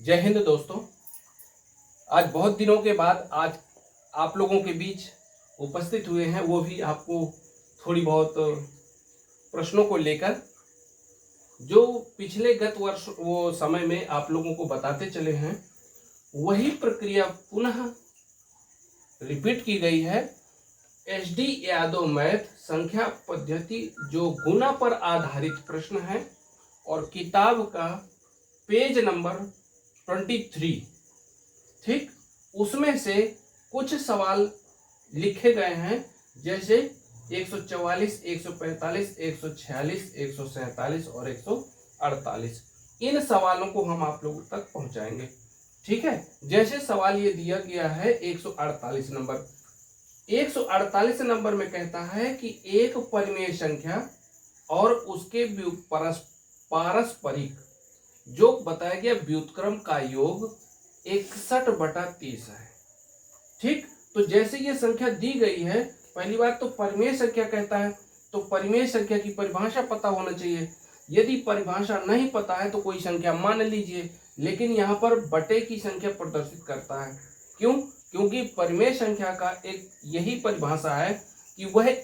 जय हिंद दोस्तों। आज बहुत दिनों के बाद आज आप लोगों के बीच उपस्थित हुए हैं, वो भी आपको थोड़ी बहुत प्रश्नों को लेकर, जो पिछले गत वर्ष वो समय में आप लोगों को बताते चले हैं, वही प्रक्रिया पुनः रिपीट की गई है। एचडी यादव मैथ संख्या पद्धति, जो गुना पर आधारित प्रश्न है, और किताब का पेज नंबर 23, ठीक, उसमें से कुछ सवाल लिखे गए हैं, जैसे 144, 145, 146, 147 और 148। इन सवालों को हम आप लोगों तक पहुंचाएंगे। ठीक है, जैसे सवाल ये दिया गया है 148 नंबर। 148 नंबर में कहता है कि एक परिमेय संख्या और उसके पारस्परिक जो बताया गया व्युत्क्रम का योग 61/30 है। ठीक, तो जैसे ये संख्या दी गई है, पहली बात तो परिमेय संख्या कहता है, तो परिमेय संख्या की परिभाषा पता होना चाहिए। यदि परिभाषा नहीं पता है तो कोई संख्या मान लीजिए, लेकिन यहाँ पर बटे की संख्या प्रदर्शित करता है। क्यों? क्योंकि परिमेय संख्या का एक यही परिभाषा है कि वह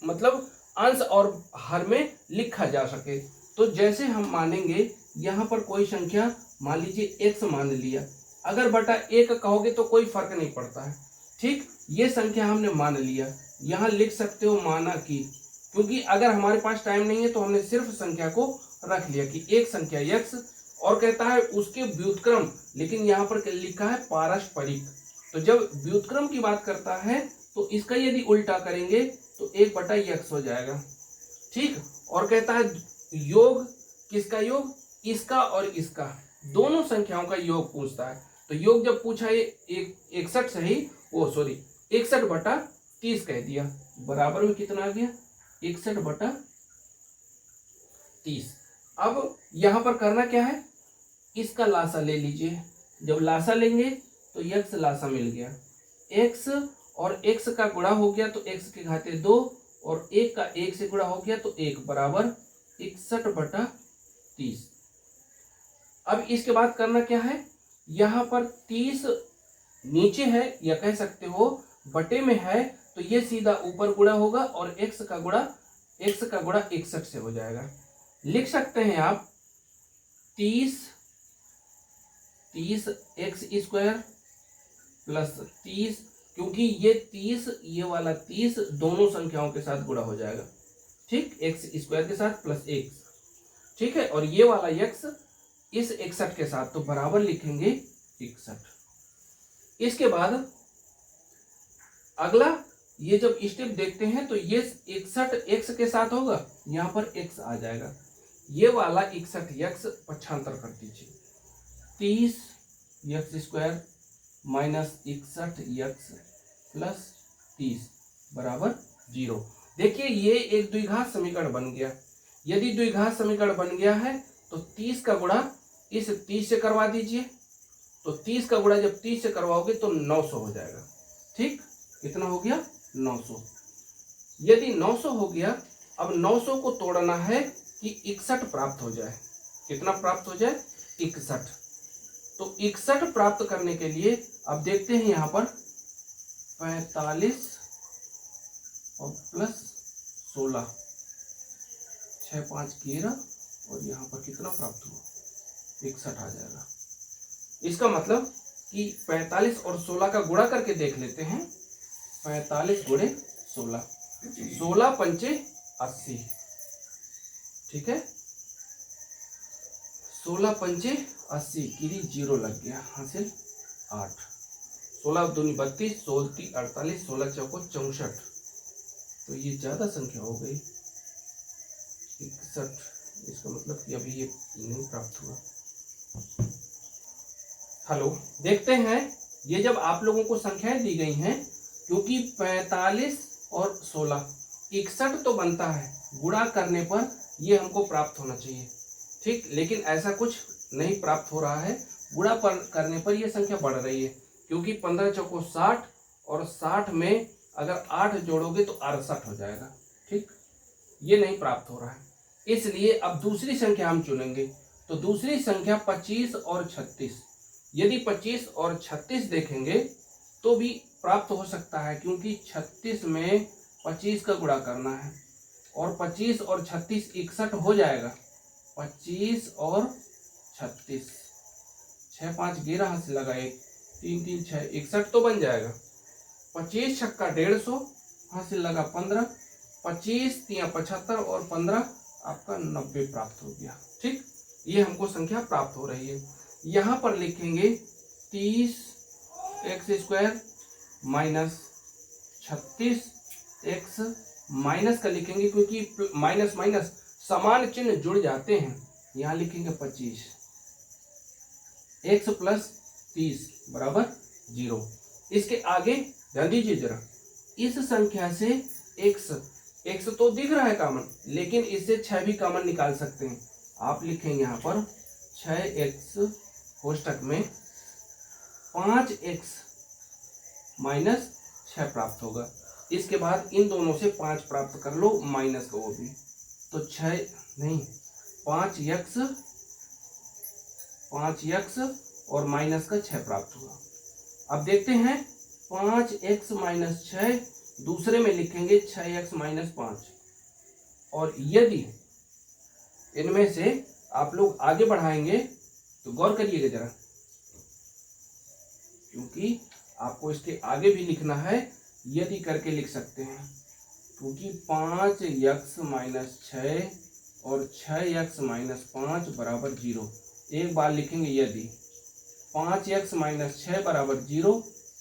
मतलब अंश और हर में लिखा जा सके। तो जैसे हम मानेंगे, यहाँ पर कोई संख्या मान लीजिए x मान लिया, अगर बटा 1 कहोगे तो कोई फर्क नहीं पड़ता है। ठीक, ये संख्या हमने मान लिया, यहाँ लिख सकते हो माना कि, क्योंकि अगर हमारे पास टाइम नहीं है तो हमने सिर्फ संख्या को रख लिया कि एक संख्या x, और कहता है उसके व्युत्क्रम, लेकिन यहाँ पर लिखा है पारस्परिक। तो जब व्युत्क्रम की बात करता है तो इसका यदि उल्टा करेंगे तो 1/x हो जाएगा। ठीक, और कहता है योग, किसका योग? इसका और इसका, दोनों संख्याओं का योग पूछता है। तो योग जब पूछा ये 61/30 कह दिया, बराबर में कितना आ गया? 61/30। अब यहां पर करना क्या है, इसका लासा ले लीजिए। जब लासा लेंगे तो x लासा मिल गया, x और x का गुणा हो गया तो x के घाते 2, और 1 का 1 से गुणा हो गया तो 1 बराबर 61/30। अब इसके बाद करना क्या है, यहाँ पर 30 नीचे है, या कह सकते हो बटे में है, तो ये सीधा ऊपर गुणा होगा और x का गुणा 61 से हो जाएगा। लिख सकते हैं आप 30 x² प्लस 30, क्योंकि ये 30 ये वाला 30 दोनों संख्याओं के साथ गुणा हो जाएगा। ठीक, x² के साथ प्लस x। ठीक है, और ये वाला x इस 61 के साथ, तो बराबर लिखेंगे 61। इसके बाद अगला ये जब स्टेप देखते हैं तो ये 61 x के साथ होगा, यहाँ पर x आ जाएगा, ये वाला 61x पक्षांतर कर दीजिए, 30x² माइनस 61x प्लस 30 बराबर 0। देखिए ये एक द्विघात समीकरण बन गया। यदि द्विघात समीकरण बन गया है तो 30 का गुणा इस 30 से करवा दीजिए, तो 30 का गुणा जब 30 से करवाओगे तो 900 हो जाएगा। ठीक, कितना हो गया? 900। यदि 900 हो गया, अब 900 को तोड़ना है कि 61 प्राप्त हो जाए। कितना प्राप्त हो जाए? 61। तो 61 प्राप्त करने के लिए अब देखते हैं, यहाँ पर 45 और प्लस 16, 6 5 11, और यहाँ पर कितना प्राप्त हुआ? 61 आ जाएगा। इसका मतलब कि 45 और 16 का गुणा करके देख लेते हैं। 45 गुणे 16, 16 पंचे 80। ठीक है, 16 पंचे 80, गिरी 0 लग गया, हासिल 8। 16 दूनी 32, 16 ती 48, 16 चौको 64। तो ये ज्यादा संख्या हो गई 61। इसका मतलब कि अभी ये नहीं प्राप्त हुआ। हेलो, देखते हैं ये जब आप लोगों को संख्याएं दी गई हैं, क्योंकि 45 और 16 61 तो बनता है, गुणा करने पर ये हमको प्राप्त होना चाहिए। ठीक, लेकिन ऐसा कुछ नहीं प्राप्त हो रहा है, गुणा पर करने पर यह संख्या बढ़ रही है, क्योंकि 15 चौको 60, और 60 में अगर 8 जोड़ोगे तो 68 हो जाएगा। ठीक, ये नहीं प्राप्त हो रहा है, इसलिए अब दूसरी संख्या हम चुनेंगे। तो दूसरी संख्या 25 और 36, यदि 25 और 36 देखेंगे तो भी प्राप्त हो सकता है, क्योंकि 36 में 25 का गुणा करना है और 25 और 36 61 हो जाएगा। 25 और 36, 6 5 गिरा हाथ से लगा, 1 3 3 6 61 तो बन जाएगा। 25 छक्का 150, हाथ से लगा 15, 25 तिया 75 और 15 आपका 90 प्राप्त हो गया। ठीक, ये हमको संख्या प्राप्त हो रही है। यहाँ पर लिखेंगे 30 x square minus 36 x, minus का लिखेंगे क्योंकि माइनस माइनस समान चिन्ह जुड़ जाते हैं। यहाँ लिखेंगे 25 एक्स प्लस 30 बराबर 0। इसके आगे ध्यान दीजिए जरा, इस संख्या से एक्स तो दिख रहा है कॉमन, लेकिन इससे 6 भी कॉमन निकाल सकते हैं। आप लिखेंगे यहाँ पर 6x कोष्टक में 5x माइनस 6 प्राप्त होगा। इसके बाद इन दोनों से 5 प्राप्त कर लो, माइनस का वो भी, तो 6 नहीं 5x और माइनस का 6 प्राप्त हुआ। अब देखते हैं 5x माइनस 6, दूसरे में लिखेंगे 6x माइनस 5। और यदि इनमें से आप लोग आगे बढ़ाएंगे तो गौर करिएगा जरा, क्योंकि आपको इसके आगे भी लिखना है, यदि करके लिख सकते हैं, क्योंकि 5x माइनस 6 और 6x माइनस 5 बराबर 0। एक बार लिखेंगे यदि 5x माइनस 6 बराबर 0,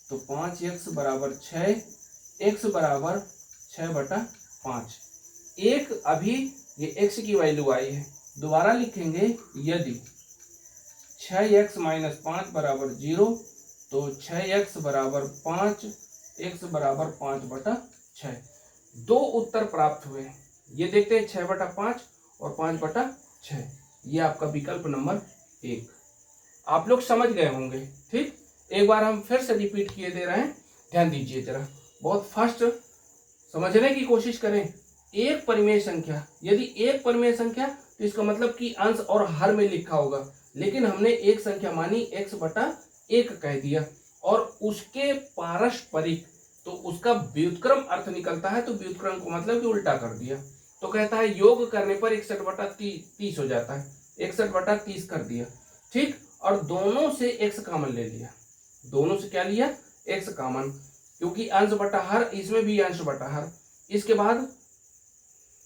तो 5x बराबर 6, x बराबर 6/5। एक अभी ये x की वैल्यू आई है, दोबारा लिखेंगे यदि 6x माइनस 5 बराबर 0, तो 6x बराबर 5, x बराबर 5/6। दो उत्तर प्राप्त हुए। ये देखते हैं 6/5 और 5/6। ये आपका विकल्प नंबर 1। आप लोग समझ गए होंगे। ठीक, एक बार हम फिर से रिपीट किए दे रहे हैं, ध्यान दीजिए जरा, बहुत फास्ट समझने की कोशिश करें। एक परिमेय संख्या, यदि एक परिमेय संख्या तो इसका मतलब कि अंश और हर में लिखा होगा, लेकिन हमने एक संख्या मानी x/1 कह दिया और उसके पारस्परिक, तो उसका व्युत्क्रम अर्थ निकलता है, तो व्युत्क्रम को मतलब कि उल्टा कर दिया, तो कहता है योग करने पर 61/30 हो जाता है, 61/30 कर दिया। ठीक, और दोनों से x कॉमन ले लिया, दोनों से क्या लिया, x कॉमन, क्योंकि अंश बटा हर, इसमें भी अंश बटा हर। इसके बाद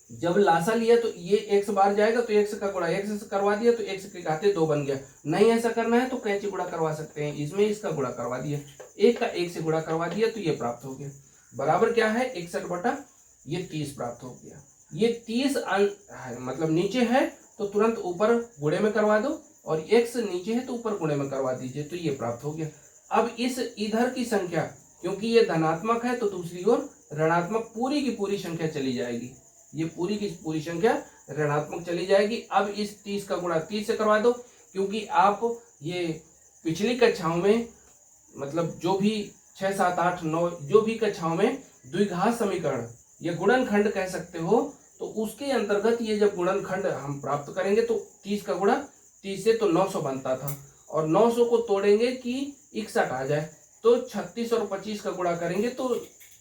जब लासा लिया तो ये x बार जाएगा, तो x का गुणा x से करवा दिया, तो x के घाते 2 बन गया। नहीं ऐसा करना है तो कैंची गुणा करवा सकते हैं, इसमें इसका गुणा करवा दिया, 1 का 1 से गुणा करवा दिया, तो ये प्राप्त हो गया। बराबर क्या है, 61/30 प्राप्त हो गया। ये 30 मतलब नीचे है तो तुरंत ऊपर गुणे में करवा दो, और x नीचे है तो ऊपर गुणे में करवा दीजिए, तो ये प्राप्त हो गया। अब इस इधर की संख्या, क्योंकि ये धनात्मक है तो दूसरी ओर ऋणात्मक पूरी की पूरी संख्या चली जाएगी, ये पूरी की पूरी संख्या ऋणात्मक चली जाएगी। अब इस 30 का गुणा 30 से करवा दो, क्योंकि आप ये पिछली कक्षाओं में, मतलब जो भी 6 7 8 9 जो भी कक्षाओं में द्विघात समीकरण या गुणनखंड कह सकते हो, तो उसके अंतर्गत ये जब गुणनखंड हम प्राप्त करेंगे तो 30 का गुणा 30 से तो 900 बनता था, और 900 को तोड़ेंगे कि 61 आ जाए, तो 36 और 25 का गुणा करेंगे तो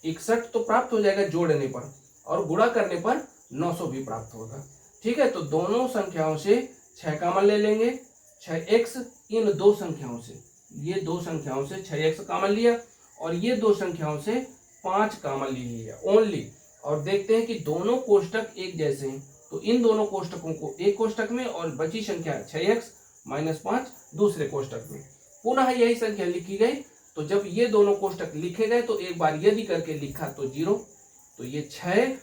61 तो प्राप्त हो जाएगा जोड़ने पर, और गुणा करने पर 900 भी प्राप्त होगा। ठीक है, तो दोनों संख्याओं से 6 कॉमन ले लेंगे, 6x इन दो संख्याओं से, ये दो संख्याओं से 6x कॉमन लिया, और ये दो संख्याओं से 5 कॉमन ले लिया ओनली। और देखते हैं कि दोनों कोष्टक एक जैसे हैं, तो इन दोनों कोष्टकों को एक कोष्टक में, और बची संख्या 6x माइनस 5 दूसरे कोष्टक में, पुनः यही संख्या लिखी गई। तो जब ये दोनों कोष्टक लिखे गए तो एक बार यदि करके लिखा तो 0, तो ये 6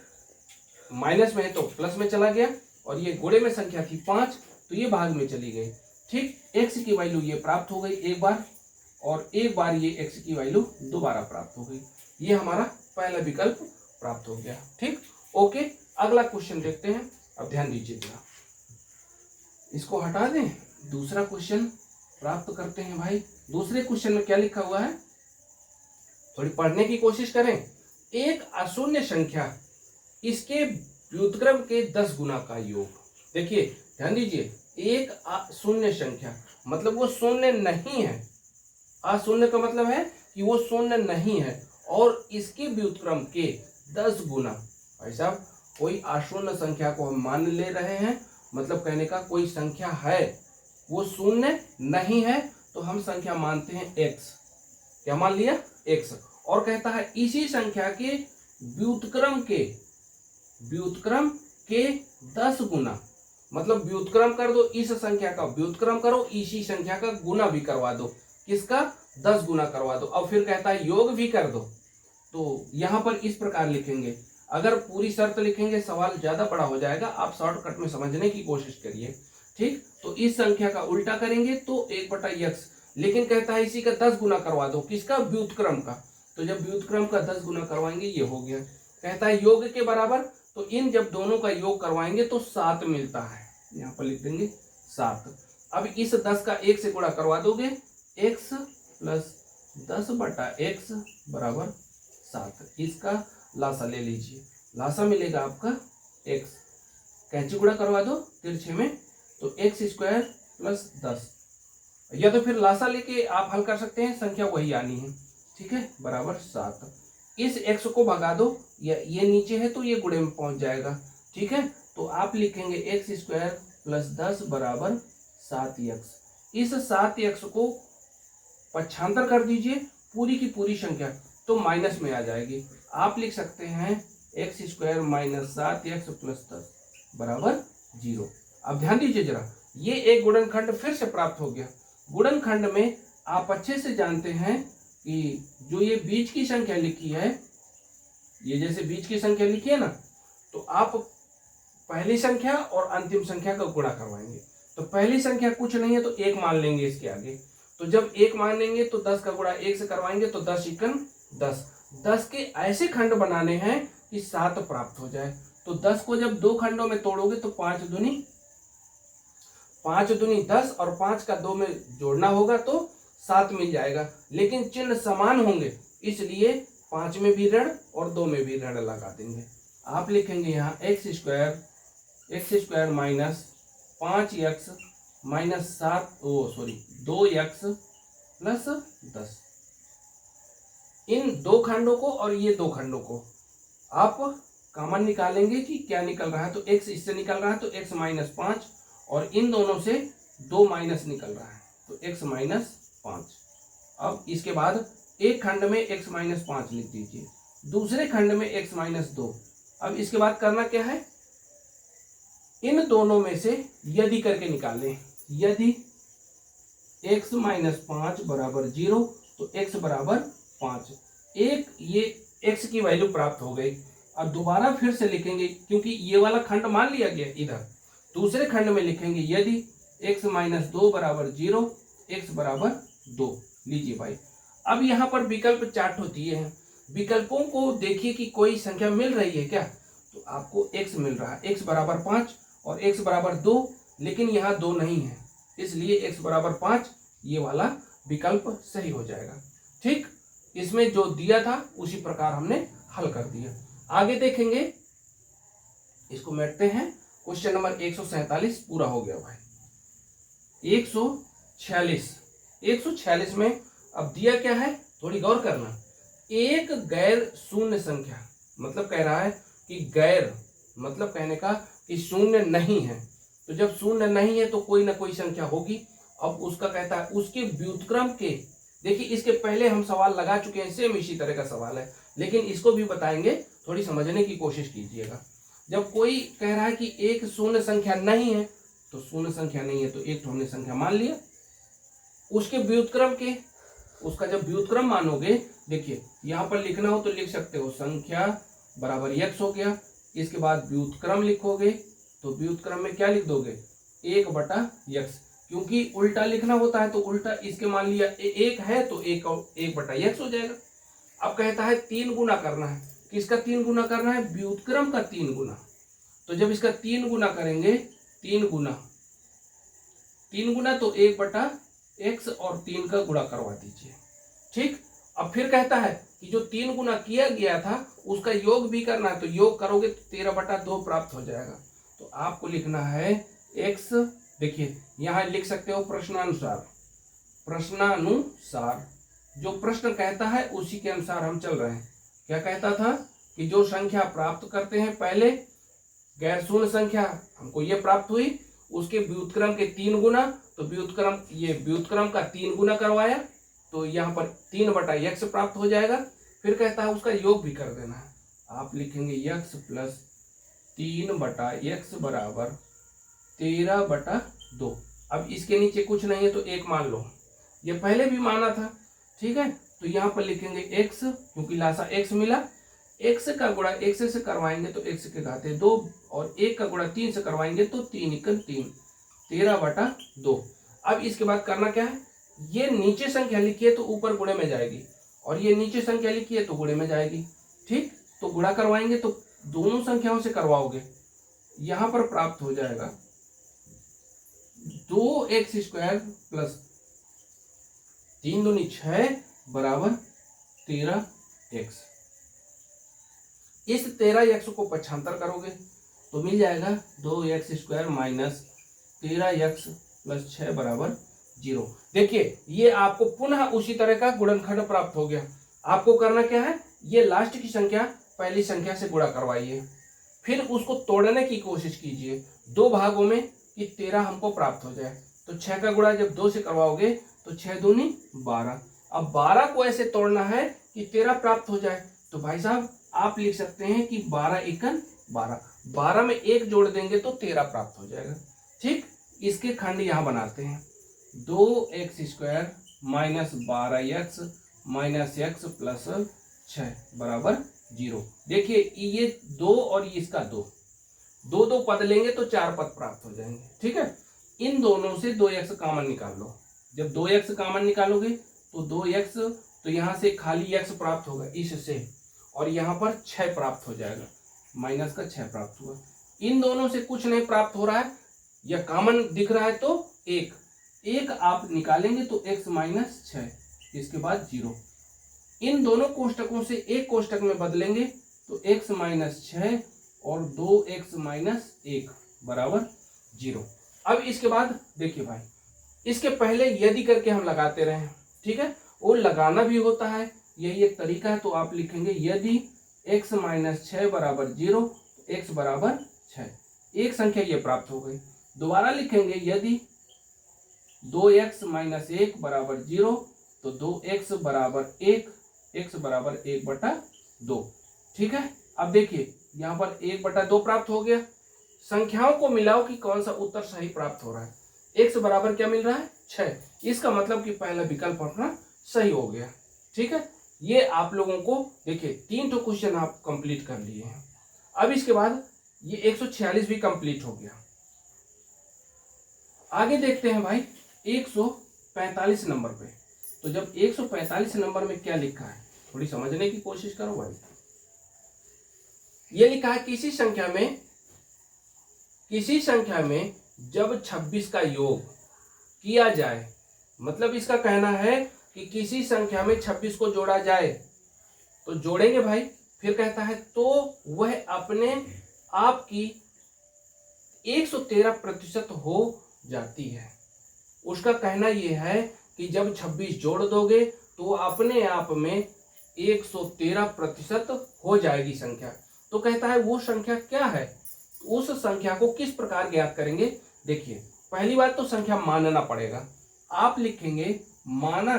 माइनस में है तो प्लस में चला गया, और ये गुणे में संख्या थी 5 तो ये भाग में चली गई। ठीक, x की वैल्यू ये प्राप्त हो गई एक बार, और एक बार ये x की वैल्यू दोबारा प्राप्त हो गई। ये हमारा पहला विकल्प प्राप्त हो गया। ठीक, ओके, अगला क्वेश्चन देखते हैं। अब ध्यान दीजिएगा, इसको हटा दें, दूसरा क्वेश्चन प्राप्त करते हैं। भाई दूसरे क्वेश्चन में क्या लिखा हुआ है, थोड़ी पढ़ने की कोशिश करें। एक अशून्य संख्या, इसके व्युत्क्रम के 10 गुना का योग। देखिए ध्यान दीजिए, एक अशून्य संख्या मतलब वो शून्य नहीं है, अशून्य का मतलब है कि वो शून्य नहीं है और इसके व्युत्क्रम के 10 गुना। भाई साहब कोई अशून्य संख्या को हम मान ले रहे हैं, मतलब कहने का कोई संख्या है वो शून्य नहीं है तो हम संख्या मानते हैं x। क्या मान लिया? x। और कहता है इसी संख्या के व्युत्क्रम के 10 गुना, मतलब व्युत्क्रम कर दो, इस संख्या का व्युत्क्रम करो, इसी संख्या का गुना भी करवा दो। किसका? 10 गुना करवा दो। अब फिर कहता है योग भी कर दो। तो यहां पर इस प्रकार लिखेंगे, अगर पूरी शर्त लिखेंगे सवाल ज्यादा बड़ा हो जाएगा, आप शॉर्टकट में समझने की कोशिश करिए। ठीक, तो इस संख्या का उल्टा करेंगे तो 1/x, लेकिन कहता है इसी का 10 गुना करवा दो। किसका? व्युत्क्रम का। तो जब व्युत्क्रम का 10 गुना करवाएंगे ये हो गया। कहता है योग के बराबर, तो इन जब दोनों का योग करवाएंगे तो 7 मिलता है, यहाँ पर लिख देंगे 7। अब इस 10 का 1 से गुणा करवा दोगे, x प्लस 10/x बराबर 7। इसका लासा ले लीजिए, लासा मिलेगा आपका x, कैंची गुणा करवा दो तिरछे में, तो x² प्लस 10, या तो फिर लासा लेके आप हल कर सकते हैं, संख्या वही आनी है। ठीक है, बराबर 7। इस x को भगा दो, ये नीचे है तो ये गुणे में पहुंच जाएगा। ठीक है, तो आप लिखेंगे x² प्लस 10 बराबर 7x। इस 7x को पक्षांतर कर दीजिए, पूरी की पूरी संख्या तो माइनस में आ जाएगी। आप लिख सकते हैं x² माइनस 7x प्लस 10 बराबर 0। अब ध्यान दीजिए जरा, ये एक गुणनखंड फिर से प्राप्त हो गया। गुणनखंड में आप अच्छे से जानते हैं कि जो ये बीच की संख्या लिखी है, ये जैसे बीच की संख्या लिखी है ना, तो आप पहली संख्या और अंतिम संख्या का गुणा करवाएंगे। तो पहली संख्या कुछ नहीं है तो 1 मान लेंगे इसके आगे, तो जब 1 मान लेंगे तो 10 का गुणा 1 से करवाएंगे तो 10 × 10। 10 के ऐसे खंड बनाने हैं कि 7 प्राप्त हो जाए। तो 10 को जब 2 खंडों में तोड़ोगे तो 5 दूनी 10 और 5 का 2 में जोड़ना होगा तो 7 मिल जाएगा, लेकिन चिन्ह समान होंगे इसलिए 5 में भी ऋण और 2 में भी ऋण लगा देंगे। आप लिखेंगे यहाँ x² minus 5x minus 2x plus 10। इन 2 खंडों को और ये 2 खंडों को आप कॉमन निकालेंगे कि क्या निकल रहा है, तो x इससे निकल रहा है तो x माइनस 5, और इन दोनों से 2 माइनस निकल रहा है तो x माइनस 5। अब इसके बाद एक खंड में x माइनस 5 लिख दीजिए, दूसरे खंड में x माइनस 2। अब इसके बाद करना क्या है, इन दोनों में से यदि करके निकालें। यदि x माइनस 5 बराबर 0 तो x बराबर 5। एक ये x की वैल्यू प्राप्त हो गई। अब दोबारा फिर से लिखेंगे, क्योंकि ये वाला खंड मान लिया गया, इधर दूसरे खंड में लिखेंगे यदि x माइनस 2 बराबर 0, x बराबर 2। लीजिए भाई, अब यहाँ पर विकल्प 4 होती है, विकल्पों को देखिए कि कोई संख्या मिल रही है क्या, तो आपको x मिल रहा है, x बराबर 5 और x बराबर 2, लेकिन यहाँ 2 नहीं है इसलिए x बराबर 5 ये वाला विकल्प सही हो जाएगा। ठीक, इसमें जो दिया था उसी प्रकार हमने हल कर दिया। आगे देखेंगे, इसको मिटाते हैं। क्वेश्चन नंबर 147 पूरा हो गया भाई। 146 में अब दिया क्या है, थोड़ी गौर करना। एक गैर शून्य संख्या, मतलब कह रहा है कि गैर मतलब कहने का कि शून्य नहीं है, तो जब शून्य नहीं है तो कोई ना कोई संख्या होगी। अब उसका कहता है उसके व्युत्क्रम के, देखिए इसके पहले हम सवाल लगा चुके हैं, सेम इसी तरह का सवाल है, लेकिन इसको भी बताएंगे, थोड़ी समझने की कोशिश कीजिएगा। जब कोई कह रहा है कि एक शून्य संख्या नहीं है, तो शून्य संख्या नहीं है तो एक हमने संख्या मान लिया। उसके व्युत्क्रम के, उसका जब व्युत्क्रम मानोगे, देखिए यहाँ पर लिखना हो तो लिख सकते हो संख्या बराबर x हो गया। इसके बाद व्युत्क्रम लिखोगे तो व्युत्क्रम में क्या लिख दोगे, 1/x, क्योंकि उल्टा लिखना होता है तो उल्टा इसके मान लिया 1 है तो 1/x हो जाएगा। अब कहता है 3 गुना करना है, किसका 3 गुना करना है, व्युत्क्रम का 3 गुना। तो जब इसका 3 गुना करेंगे, 3 गुना तो 1/x और 3 का गुणा करवा दीजिए। ठीक, अब फिर कहता है कि जो 3 गुना किया गया था उसका योग भी करना है, तो योग करोगे तो 13/2 प्राप्त हो जाएगा। तो आपको लिखना है x, देखिए यहाँ लिख सकते हो प्रश्नानुसार प्रश्नानुसार, जो प्रश्न कहता है उसी के अनुसार हम चल रहे हैं। क्या कहता था कि जो संख्या प्राप्त करते हैं पहले गैर शून्य संख्या, हमको ये प्राप्त हुई, उसके व्युत्क्रम के 3 गुना, तो व्युत्क्रम का 3 गुना करवाया तो यहाँ पर 3/x प्राप्त हो जाएगा। फिर कहता है उसका योग भी कर देना है। आप लिखेंगे x प्लस 3/x बराबर 13/2। अब इसके नीचे कुछ नहीं है तो 1 मान लो, ये पहले भी माना था, ठीक है। तो यहाँ पर लिखेंगे x, क्योंकि लासा x मिला, x का गुणा x से करवाएंगे तो x के घाते 2, और 1 का गुणा 3 से करवाएंगे तो 3 × 3 13/2। अब इसके बाद करना क्या है, ये नीचे संख्या लिखी है तो ऊपर गुणे में जाएगी, और ये नीचे संख्या लिखी है तो गुणे में जाएगी, ठीक। तो गुणा करवाएंगे तो दोनों संख्याओं से करवाओगे, यहां पर प्राप्त हो जाएगा 2x² प्लस 3 दूनी 6 बराबर 13x। इस 13x को पक्षांतर करोगे तो मिल जाएगा 2x² माइनस 13x प्लस 6 बराबर 0। देखिए ये आपको पुनः उसी तरह का गुणनखंड प्राप्त हो गया। आपको करना क्या है, ये लास्ट की संख्या पहली संख्या से गुणा करवाइए, फिर उसको तोड़ने की कोशिश कीजिए 2 भागों में कि 13 हमको प्राप्त हो जाए। तो 6 का गुणा जब 2 से करवाओगे तो 6 दूनी 12। अब 12 को ऐसे तोड़ना है कि 13 प्राप्त हो जाए। तो भाई साहब आप लिख सकते हैं कि 12 एकन 12, 12 में 1 जोड़ देंगे तो 13 प्राप्त हो जाएगा, ठीक। इसके खंड यहां बनाते हैं, 2x² minus 12x minus x plus 6 बराबर 0। देखिए ये 2 और इसका 2 पद लेंगे तो 4 पद प्राप्त हो जाएंगे, ठीक है। इन दोनों से 2x कॉमन निकाल लो। जब 2x कॉमन निकालोगे तो 2x, तो यहां से खाली x प्राप्त होगा इससे, और यहां पर 6 प्राप्त हो जाएगा, माइनस का 6 प्राप्त हुआ। इन दोनों से कुछ नहीं प्राप्त हो रहा है या कॉमन दिख रहा है तो 1 आप निकालेंगे तो x माइनस 6, इसके बाद 0। इन दोनों कोष्टकों से एक कोष्टक में बदलेंगे तो x माइनस 6 और 2x माइनस 1 बराबर 0। अब इसके बाद देखिए भाई, इसके पहले यदि करके हम लगाते रहे, ठीक है, वो लगाना भी होता है, यही एक तरीका है। तो आप लिखेंगे यदि x माइनस 6 बराबर 0, x बराबर 6, एक संख्या ये प्राप्त हो गई। दोबारा लिखेंगे यदि 2x माइनस 1 बराबर 0, तो 2x बराबर 1, x बराबर 1/2, ठीक है। अब देखिए यहाँ पर 1/2 प्राप्त हो गया। संख्याओं को मिलाओ कि कौन सा उत्तर सही प्राप्त हो रहा है। x बराबर क्या मिल रहा है 6, इसका मतलब कि पहला विकल्प अपना सही हो गया, ठीक है। ये आप लोगों को देखिए 3 क्वेश्चन आप कंप्लीट कर लिए हैं। अब इसके बाद ये 146 भी कंप्लीट हो गया। आगे देखते हैं भाई 145 नंबर पे। तो जब 145 नंबर में क्या लिखा है थोड़ी समझने की कोशिश करो भाई। ये लिखा है किसी संख्या में जब 26 का योग किया जाए, मतलब इसका कहना है कि किसी संख्या में 26 को जोड़ा जाए तो जोड़ेंगे भाई। फिर कहता है तो वह अपने आप की 113% हो जाती है। उसका कहना यह है कि जब 26 जोड़ दोगे तो अपने आप में 113% हो जाएगी संख्या। तो कहता है वो संख्या क्या है, उस संख्या को किस प्रकार ज्ञात करेंगे। देखिए पहली बात तो संख्या मानना पड़ेगा। आप लिखेंगे माना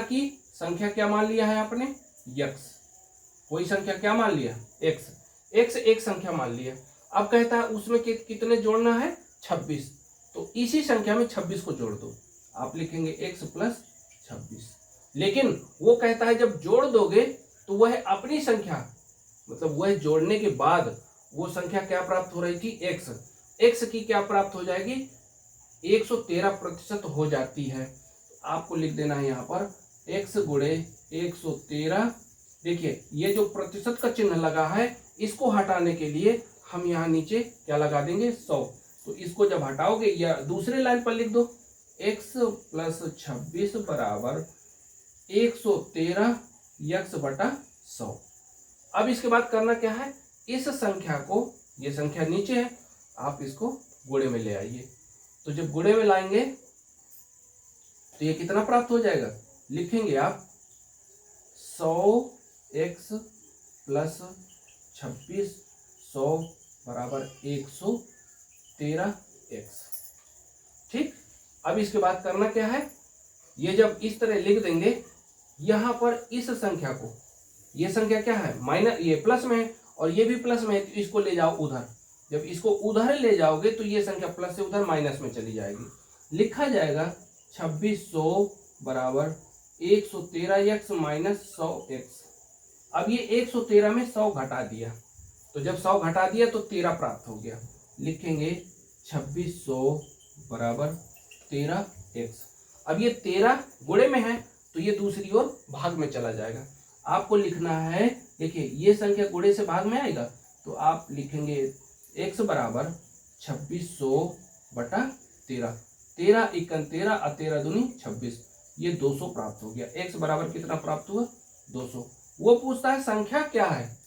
की संख्या क्या मान लिया है आपने x, कोई संख्या क्या मान लिया x एक संख्या मान लिया। अब कहता है उसमें कितने जोड़ना है 26, तो इसी संख्या में 26 को जोड़ दो। आप लिखेंगे x प्लस 26। लेकिन वो कहता है जब जोड़ दोगे तो वह अपनी संख्या, मतलब वह जोड़ने के बाद वो संख्या क्या प्राप्त हो रही थी x की क्या प्राप्त हो जाएगी 113% हो जाती है। आपको लिख देना है यहाँ पर x गुणे 113। देखिए ये जो प्रतिशत का चिन्ह लगा है इसको हटाने के लिए हम यहाँ नीचे क्या लगा देंगे 100। तो इसको जब हटाओगे या दूसरे लाइन पर लिख दो x प्लस 26 बराबर 113 x/100। अब इसके बाद करना क्या है, इस संख्या को, ये संख्या नीचे है, आप इसको गुणे में ले आइए। तो जब गुणे में लाएंगे तो ये कितना प्राप्त हो जाएगा, लिखेंगे आप 100x प्लस 26 100 बराबर 113x। ठीक, अब इसके बाद करना क्या है, ये जब इस तरह लिख देंगे, यहां पर इस संख्या को, ये संख्या क्या है माइनस, ये प्लस में है और ये भी प्लस में है, तो इसको ले जाओ उधर। जब इसको उधर ले जाओगे तो ये संख्या प्लस से उधर माइनस में चली जाएगी। लिखा जाएगा 2600 बराबर 113x माइनस 100x। अब ये 113 में 100 घटा दिया, तो जब 100 घटा दिया तो 13 प्राप्त हो गया। लिखेंगे 2600 बराबर 13x। अब ये 13 गुणे में है तो ये दूसरी ओर भाग में चला जाएगा। आपको लिखना है, देखिए ये संख्या गुणे से भाग में आएगा तो आप लिखेंगे x बराबर 2600 बटा 13, 13 इक्कन 13 और 13 दूनी 26, ये 200 प्राप्त हो गया। x बराबर कितना प्राप्त हुआ, 200। वो पूछता है संख्या क्या है,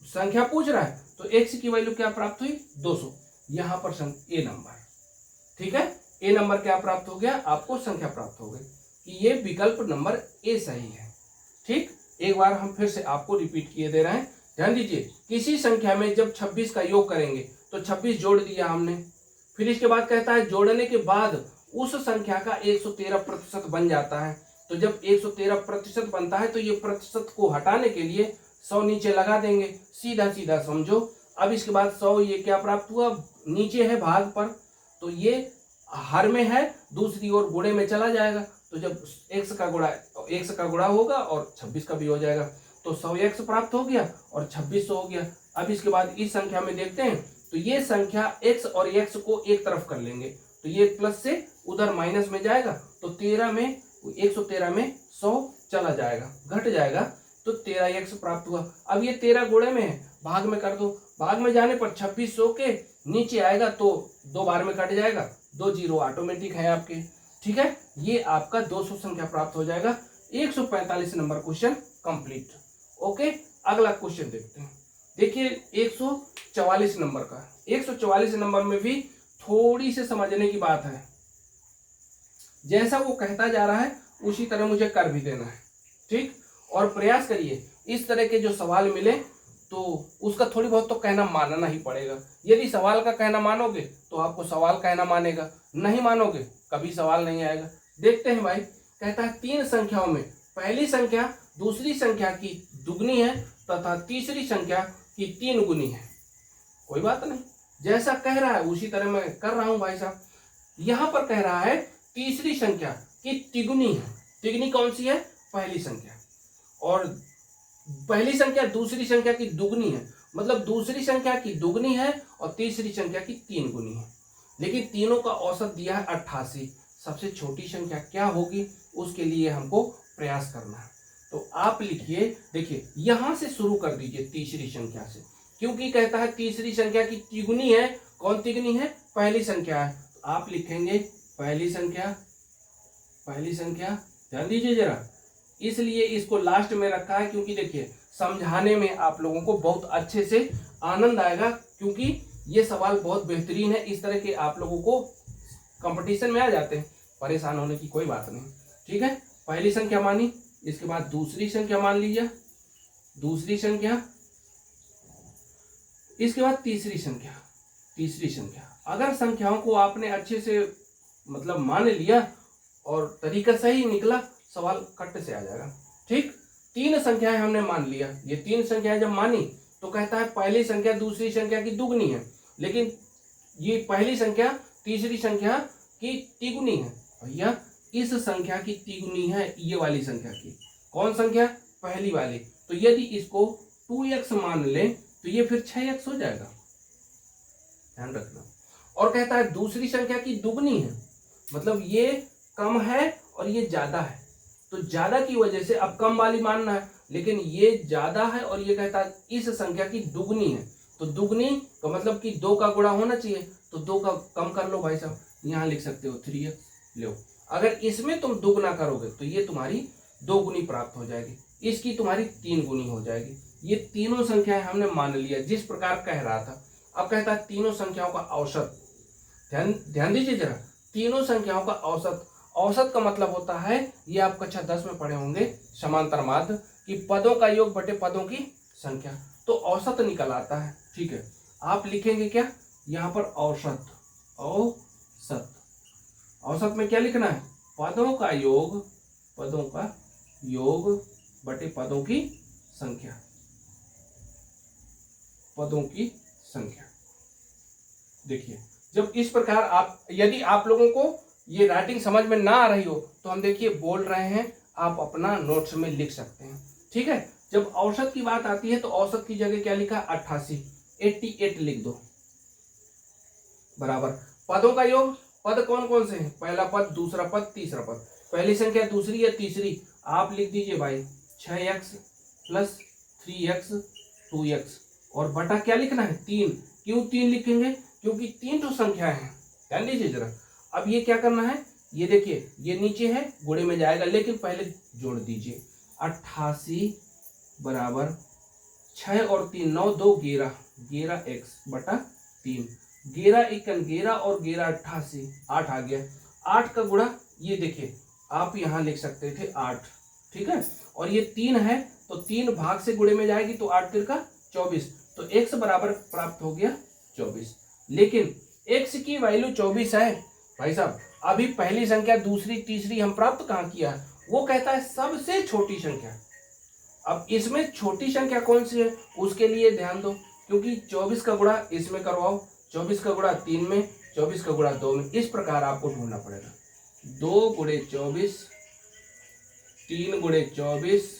संख्या पूछ रहा है, तो x की वैल्यू क्या प्राप्त हुई, 200। यहाँ पर ए नंबर, ठीक है, ए नंबर क्या प्राप्त हो गया, आपको संख्या प्राप्त हो गई कि ये विकल्प नंबर ए सही है। ठीक, एक बार हम फिर से आपको रिपीट किए दे रहे हैं, ध्यान दीजिए। किसी संख्या में जब 26 का योग करेंगे तो 26 जोड़ दिया हमने, फिर इसके बाद कहता है जोड़ने के बाद उस संख्या का 113% बन जाता है। तो जब 113% बनता है तो ये प्रतिशत को हटाने के लिए 100 नीचे लगा देंगे, सीधा सीधा समझो। अब इसके बाद 100 ये क्या प्राप्त हुआ, नीचे है भाग पर, तो ये हर में है, दूसरी ओर गुणे में चला जाएगा। तो जब x का गुणा होगा और 26 का भी हो जाएगा, तो 100x प्राप्त हो गया और 2600 हो गया। अब इसके बाद इस संख्या में देखते हैं, तो ये संख्या x और x को एक तरफ कर लेंगे, तो ये प्लस से उधर माइनस में जाएगा, तो 113 में 100 चला जाएगा, घट जाएगा, तो 13x प्राप्त हुआ। अब ये 13 गुणे में है, भाग में कर दो, भाग में जाने पर 2600 के नीचे आएगा तो 2 बार में कट जाएगा, 2 जीरो ऑटोमेटिक है आपके। ठीक है, ये आपका 200 संख्या प्राप्त हो जाएगा। 145 नंबर क्वेश्चन कंप्लीट। ओके, अगला क्वेश्चन देखते हैं। देखिए 144 नंबर का, 144 नंबर में भी थोड़ी सी समझने की बात है। जैसा वो कहता जा रहा है उसी तरह मुझे कर भी देना है, ठीक, और प्रयास करिए इस तरह के जो सवाल मिले तो उसका थोड़ी बहुत तो कहना मानना ही पड़ेगा। यदि सवाल का कहना मानोगे तो आपको सवाल कहना मानेगा, नहीं मानोगे कभी सवाल नहीं आएगा। देखते हैं भाई, कहता है 3 संख्याओं में पहली संख्या दूसरी संख्या की दुगनी है तथा तीसरी संख्या की 3 गुनी है। कोई बात नहीं, जैसा कह रहा है उसी तरह मैं कर रहा हूं भाई साहब। यहां पर कह रहा है तीसरी संख्या की तिगुनी है। तिगुनी कौन सी है, पहली संख्या, और पहली संख्या दूसरी संख्या की दुगनी है, मतलब दूसरी संख्या की दुगनी है और तीसरी संख्या की 3 गुनी है। लेकिन तीनों का औसत दिया है 88। सबसे छोटी संख्या क्या होगी उसके लिए हमको प्रयास करना है। तो आप लिखिए, देखिए यहां से शुरू कर दीजिए तीसरी संख्या से, क्योंकि कहता है तीसरी संख्या की तिगुनी है। कौन तिगुनी है, पहली संख्या है, तो आप लिखेंगे पहली संख्या, पहली संख्या। ध्यान दीजिए जरा, इसलिए इसको लास्ट में रखा है क्योंकि देखिए समझाने में आप लोगों को बहुत अच्छे से आनंद आएगा, क्योंकि ये सवाल बहुत बेहतरीन है। इस तरह के आप लोगों को कंपटीशन में आ जाते हैं, परेशान होने की कोई बात नहीं। ठीक है, पहली संख्या मानी, इसके बाद दूसरी संख्या मान लीजिए, दूसरी संख्या, इसके बाद तीसरी संख्या, तीसरी संख्या। अगर संख्याओं को आपने अच्छे से मतलब मान लिया और तरीका सही निकला, सवाल कट से आ जाएगा। ठीक, 3 संख्याएं हमने मान लिया। ये 3 संख्याएं जब मानी तो कहता है पहली संख्या दूसरी संख्या की दुगनी है, लेकिन ये पहली संख्या तीसरी संख्या की तिगुनी है। भैया इस संख्या की तिगुनी है ये वाली संख्या की। कौन संख्या, पहली वाली। तो यदि इसको 2x मान ले तो ये फिर 6x हो जाएगा, ध्यान रखना। और कहता है दूसरी संख्या की दुगनी है, मतलब ये कम है और ये ज्यादा है, तो ज्यादा की वजह से अब कम वाली मानना है, लेकिन ये ज्यादा है और ये कहता है इस संख्या की दुगनी है। तो दुगनी का मतलब कि 2 का गुणा होना चाहिए, तो 2 का कम कर लो भाई साहब, यहाँ लिख सकते हो 3x लो। अगर इसमें तुम दुगना करोगे तो ये तुम्हारी 2 गुनी प्राप्त हो जाएगी, इसकी तुम्हारी 3 गुनी हो जाएगी। ये तीनों संख्याएं हमने मान लिया जिस प्रकार कह रहा था। अब कहता है तीनों संख्याओं का औसत, ध्यान दीजिए जरा, तीनों संख्याओं का औसत। औसत का मतलब होता है, ये आप कक्षा 10 में पढ़े होंगे समांतर माध्य, कि पदों का योग बटे पदों की संख्या, तो औसत निकल आता है। ठीक है, आप लिखेंगे क्या यहाँ पर, औसत। औसत, औसत में क्या लिखना है, पदों का योग, पदों का योग बटे पदों की संख्या, पदों की संख्या। देखिए, जब इस प्रकार आप, यदि आप लोगों को ये राइटिंग समझ में ना आ रही हो तो हम देखिए बोल रहे हैं, आप अपना नोट्स में लिख सकते हैं। ठीक है, जब औसत की बात आती है तो औसत की जगह क्या लिखा, 88, 88 लिख दो, बराबर पदों का योग। पद कौन कौन से हैं, पहला पद, दूसरा पद, तीसरा पद। पहली संख्या दूसरी या तीसरी, आप लिख दीजिए भाई 6x प्लस 3x 2x, और बटा क्या लिखना है, 3। क्यों 3 लिखेंगे, क्योंकि 3 तो संख्या है। ध्यान दीजिए जरा, अब ये क्या करना है, ये देखिए ये नीचे है, गुणे में जाएगा, लेकिन पहले जोड़ दीजिए। 88 बराबर 6 और 3 9 2 11, 11x बटा 3, 11 इक्कन 11 और 11 88, 8 आ गया। 8 का गुणा, ये देखिए आप यहाँ लिख सकते थे 8। ठीक है, और ये 3 है तो 3 भाग से गुणे में जाएगी तो 8 तिरका 24, तो x बराबर प्राप्त हो गया 24। लेकिन x की वैल्यू 24 है भाई साहब, अभी पहली संख्या दूसरी तीसरी हम प्राप्त कहाँ किया है, वो कहता है सबसे छोटी संख्या। अब इसमें छोटी संख्या कौन सी है, उसके लिए ध्यान दो, क्योंकि 24 का गुणा इसमें करवाओ, 24 का गुणा 3 में, 24 का गुणा 2 में, इस प्रकार आपको ढूंढना पड़ेगा। 2 गुणे 24, 3 गुणे 24,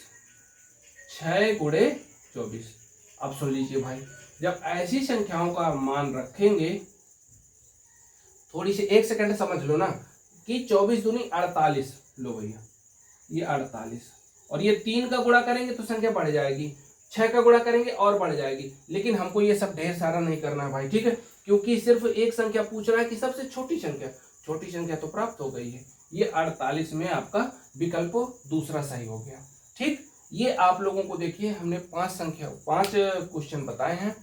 6 गुणे 24। अब सुन लीजिए भाई, जब ऐसी संख्याओं का मान रखेंगे, थोड़ी सी एक सेकंड समझ लो ना, कि 24 दूनी 48, लो भैया ये 48, और ये 3 का गुणा करेंगे तो संख्या बढ़ जाएगी, 6 का गुणा करेंगे और बढ़ जाएगी, लेकिन हमको ये सब ढेर सारा नहीं करना है भाई। ठीक है, क्योंकि सिर्फ एक संख्या पूछ रहा है कि सबसे छोटी संख्या, छोटी संख्या तो प्राप्त हो गई है, ये 48 में आपका विकल्प दूसरा सही हो गया। ठीक, ये आप लोगों को देखिए हमने 5 क्वेश्चन बताए हैं,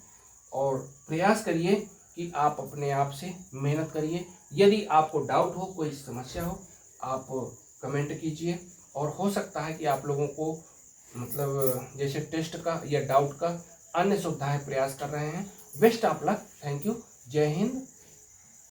और प्रयास करिए कि आप अपने आप से मेहनत करिए। यदि आपको डाउट हो, कोई समस्या हो, आप कमेंट कीजिए, और हो सकता है कि आप लोगों को मतलब जैसे टेस्ट का या डाउट का अन्य सुविधाएं प्रयास कर रहे हैं। Best of luck, thank you, जय हिंद।